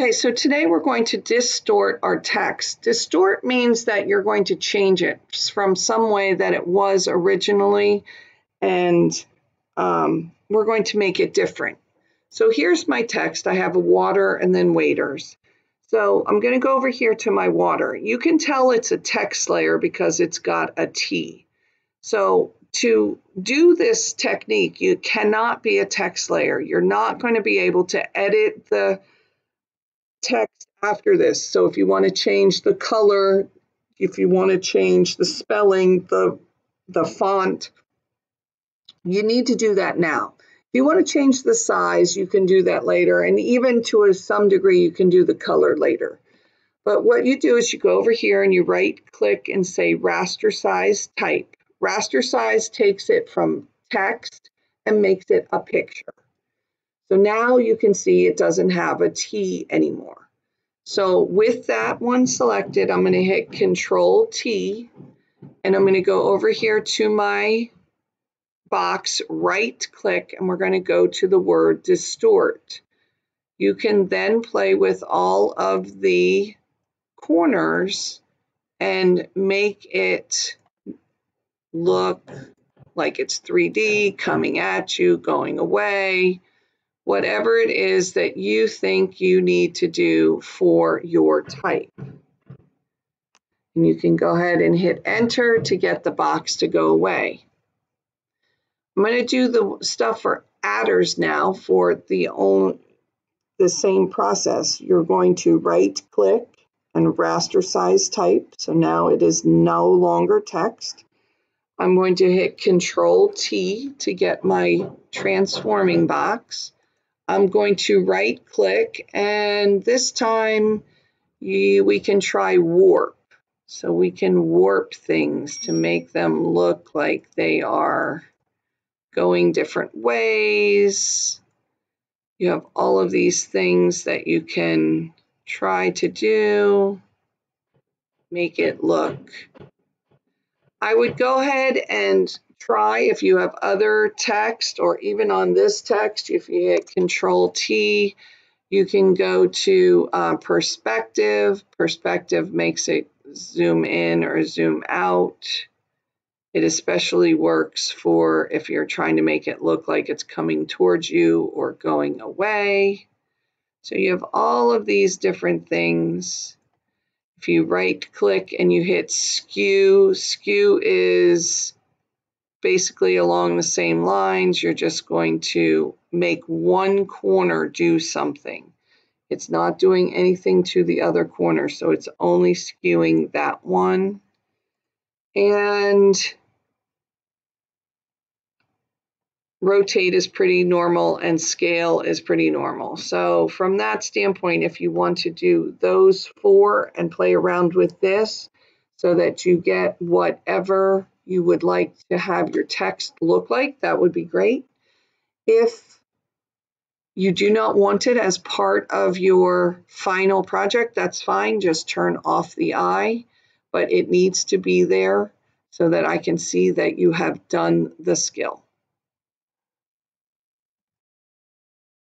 Okay, so today we're going to distort our text. Distort means that you're going to change it from some way that it was originally, and we're going to make it different. So here's my text. I have a water and then waiters. So I'm going to go over here to my water. You can tell it's a text layer because it's got a T. So to do this technique, you cannot be a text layer. You're not going to be able to edit the text after this. So if you want to change the color, if you want to change the spelling, the font, you need to do that now. If you want to change the size, you can do that later, and even to some degree you can do the color later. But what you do is you go over here and you right click and say raster size type. Raster size takes it from text and makes it a picture. So now you can see it doesn't have a T anymore. So with that one selected, I'm going to hit Control T, and I'm going to go over here to my box, right click, and we're going to go to the word distort. You can then play with all of the corners and make it look like it's 3D, coming at you, going away, whatever it is that you think you need to do for your type. And you can go ahead and hit enter to get the box to go away. I'm going to do the stuff for adders now for the same process. You're going to right click and raster size type. So now it is no longer text. I'm going to hit Control T to get my transforming box. I'm going to right click, and this time we can try warp. So we can warp things to make them look like they are going different ways. You have all of these things that you can try to do, make it look. I would go ahead and try, if you have other text, or even on this text, if you hit Control T, you can go to perspective. Perspective makes it zoom in or zoom out. It especially works for if you're trying to make it look like it's coming towards you or going away. So you have all of these different things. If you right click and you hit skew, skew is basically along the same lines. You're just going to make one corner do something. It's not doing anything to the other corner, so it's only skewing that one. And rotate is pretty normal and scale is pretty normal. So from that standpoint, if you want to do those four and play around with this so that you get whatever you would like to have your text look like, that would be great. If you do not want it as part of your final project, that's fine. Just turn off the eye, but it needs to be there so that I can see that you have done the skill.